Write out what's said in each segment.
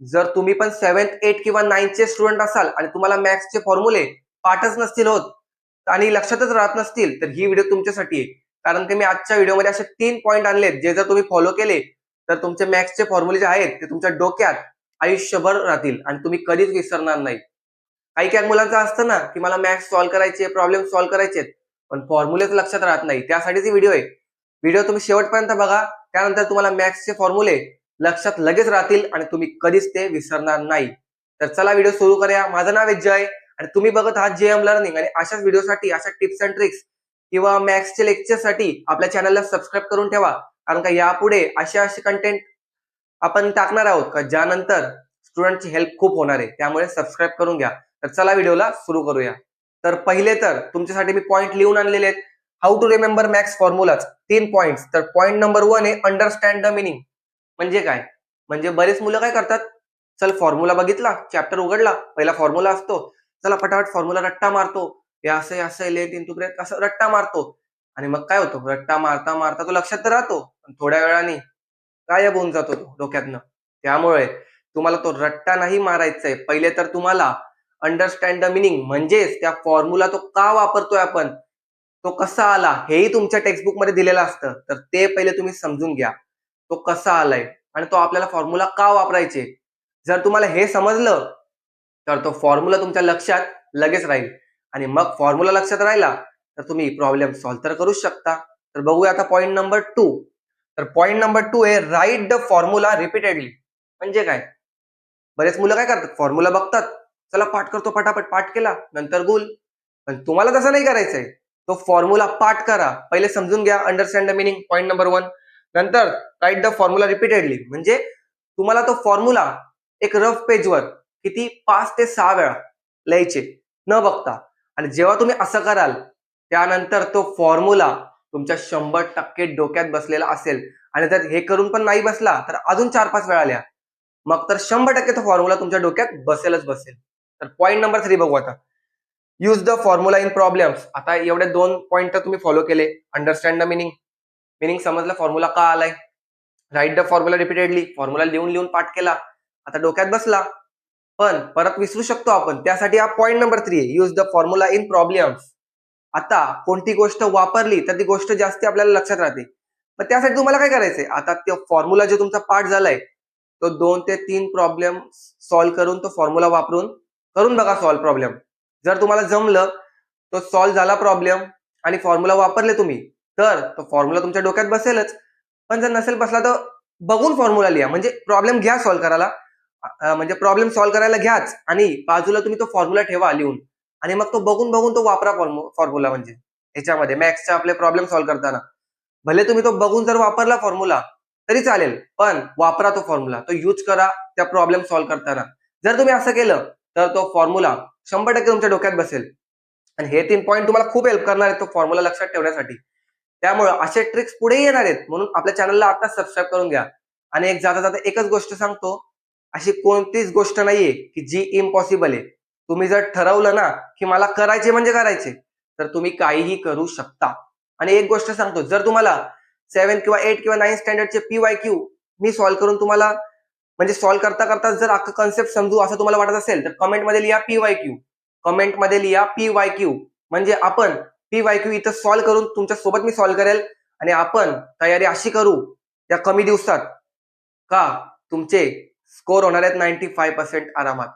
जर तुम्ही पण 7th 8 किंवा 9 चे स्टुडंट असाल आणि तुम्हाला मॅथ्सचे फॉर्म्युले पाठच नसतील होत आणि लक्षातच राहत नसतील, तर ही व्हिडिओ तुमच्यासाठी आहे. कारण की मी आजच्या व्हिडिओमध्ये असे 3 पॉइंट आणलेत, जे जर तुम्ही फॉलो केले तर तुमचे मॅथ्सचे फॉर्म्युले जे आहेत ते तुमच्या डोक्यात आयुष्यभर राहतील आणि तुम्ही कधीच विसरणार नाही. काही काही मुलांचं असतं ना, की मला मॅथ्स सॉल्व्ह करायचे, प्रॉब्लेम सॉल्व्ह करायचे, पण फॉर्म्युलेच लक्षात राहत नाही. त्यासाठीच ही व्हिडिओ आहे. व्हिडिओ तुम्ही शेवटपर्यंत बघा, त्यानंतर तुम्हाला मॅथ्सचे फॉर्म्युले लक्षात लगेच राहतील आणि तुम्ही कधीच ते विसरणार नाही. तर चला व्हिडिओ सुरू करूया. माझं नाव आहे जय आणि तुम्ही बघत आहात जेएम लर्निंग. आणि अशाच व्हिडिओसाठी, अशा टिप्स अँड ट्रिक्स किंवा मॅथ्सचे लेक्चरसाठी आपल्या चॅनलला सबस्क्राईब करून ठेवा. कारण का यापुढे असे कंटेंट आपण टाकणार आहोत का ज्यानंतर स्टुडंटची हेल्प खूप होणार आहे. त्यामुळे सबस्क्राईब करून घ्या. तर चला व्हिडिओला सुरू करूया. तर पहिले तर तुमच्यासाठी मी पॉइंट लिहून आणलेले आहेत. How to remember maths formulas 3 points. तर पॉइंट नंबर 1 आहे अंडरस्टँड द मिनिंग. म्हणजे काय? म्हणजे बरेच मुलं काय करतात, चल फॉर्म्युला बघितला, चॅप्टर उघडला, पहिला फॉर्म्युला असतो, चला फटाफट फॉर्म्युला रट्टा मारतो, हे असं असं लेट इंटू ब्रेथ असं रट्टा मारतो. आणि मग काय होतं, रट्टा मारता मारता तो लक्षात तर राहतो, पण थोड्या वेळाने गायब होऊन जातो तो डोक्यातनं. त्यामुळे तुम्हाला तो रट्टा नाही मारायचा आहे. पहिले तर तुम्हाला अंडरस्टँड द मिनिंग म्हणजेच त्या फॉर्म्युला तो का वापरतोय आपण, तो कसा आला हेही तुमच्या टेक्स्टबुक मध्ये दिलेलं असतं. तर ते पहिले तुम्ही समजून घ्या, तो कसा आलाय आणि तो आपल्याला फॉर्म्युला का वापरायचे. जर तुम्हाला हे समजलं तर तो फॉर्म्युला तुमच्या लक्षात लगेच राहील आणि मग फॉर्म्युला लक्षात राहिला तर तुम्ही प्रॉब्लेम सॉल्व्ह तर करूच शकता. तर बघूया आता पॉइंट नंबर 2. तर पॉइंट नंबर 2 आहे राईट द फॉर्म्युला रिपीटेडली. म्हणजे काय? बरेच मुलं काय करतात, फॉर्म्युला बघतात, चला पाठ करतो, फटाफट पाठ केला, नंतर गुल. पण तुम्हाला तसं नाही करायचंय. तो फॉर्म्युला पाठ करा, पहिले समजून घ्या, understand the meaning, point number 1. नंतर राईट द फॉर्म्युला रिपीटेडली. म्हणजे तुम्हाला तो फॉर्म्युला एक रफ पेजवर किती 5 ते 6 वेळा लिहायचे न बघता. आणि जेव्हा तुम्ही असं कराल त्यानंतर तो फॉर्म्युला तुमच्या 100% डोक्यात बसलेला असेल. आणि जर हे करून पण नाही बसला तर अजून 4-5 वेळा लिहा. मग तर 100% तो फॉर्म्युला तुमच्या डोक्यात बसेलच बसेल. तर पॉइंट नंबर 3 बघू आता. Use the formula in problems. आता एवढे 2 पॉइंट तर तुम्ही फॉलो केले. अंडरस्टँड द मिनिंग, मिनिंग समजलं, फॉर्म्युला का आलाय. Write the formula repeatedly, formula लिहून लिहून पाठ केला, आता डोक्यात बसला. पण परत विसरू शकतो आपण, त्यासाठी हा पॉइंट नंबर 3 आहे, use the formula in problems. आता कोणती गोष्ट वापरली तर ती गोष्ट जास्त आपल्याला लक्षात राहते. पण त्यासाठी तुम्हाला काय करायचंय, आता तो फॉर्म्युला जो तुमचा पाठ झालाय तो 2 ते 3 प्रॉब्लेम सॉल्व्ह करून तो फॉर्म्युला वापरून करून बघा सॉल्व्ह प्रॉब्लेम. जर तुम्हाला जमलं, तो सॉल्व्ह झाला प्रॉब्लेम आणि फॉर्म्युला वापरले तुम्ही, तर तो फॉर्म्युला तुमच्या डोक्यात बसेलच. पण जर नसेल बसला तर बघून फॉर्म्युला लिहा. म्हणजे प्रॉब्लेम घ्या सॉल्व्ह करायला, म्हणजे प्रॉब्लेम सॉल्व्ह करायला घ्याच आणि बाजूला तुम्ही तो फॉर्म्युला ठेवा लिहून. आणि मग तो बघून बघून तो वापरा फॉर्म्युला. म्हणजे याच्यामध्ये मॅथ्सचे आपले प्रॉब्लेम सॉल्व्ह करताना भले तुम्ही तो बघून जर वापरला फॉर्म्युला तरी चालेल, पण वापरा तो फॉर्म्युला, तो यूज करा त्या प्रॉब्लेम सॉल्व्ह करताना. जर तुम्ही असं केलं तर तो फॉर्म्युला 100% तुमच्या डोक्यात बसेल. आणि हे 3 पॉइंट तुम्हाला खूप हेल्प करणार आहेत तो फॉर्म्युला लक्षात ठेवण्यासाठी. त्यामुळे असे ट्रिक्स पुढे येणार आहेत, म्हणून आपल्या चॅनलला आता सबस्क्राईब करून घ्या. आणि एक जाता जाता एकच गोष्ट सांगतो, अशी कोणतीच गोष्ट नाहीये की जी इम्पॉसिबल आहे. तुम्ही जर ठरवलं ना की मला करायचे म्हणजे करायचे, तर तुम्ही काहीही करू शकता. आणि एक गोष्ट सांगतो, जर तुम्हाला 7 किंवा 8 किंवा 9 स्टँडर्डचे PYQ मी सॉल्व्ह करून तुम्हाला, म्हणजे सॉल्व्ह करता करता जर अख्खा कन्सेप्ट समजू असं तुम्हाला वाटत असेल तर कमेंटमध्ये लिहा PYQ. कमेंटमध्ये लिहा PYQ. म्हणजे आपण PYQ इथं सॉल्व्ह करून तुमच्या सोबत मी सॉल्व्ह करेल आणि आपण तयारी अशी करू त्या कमी दिवसात का तुमचे स्कोर होणार आहेत 95% आरामात.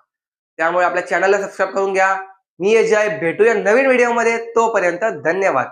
त्यामुळे आपल्या चॅनलला सबस्क्राईब करून घ्या. मी अजय, भेटूया नवीन व्हिडिओमध्ये. तोपर्यंत धन्यवाद.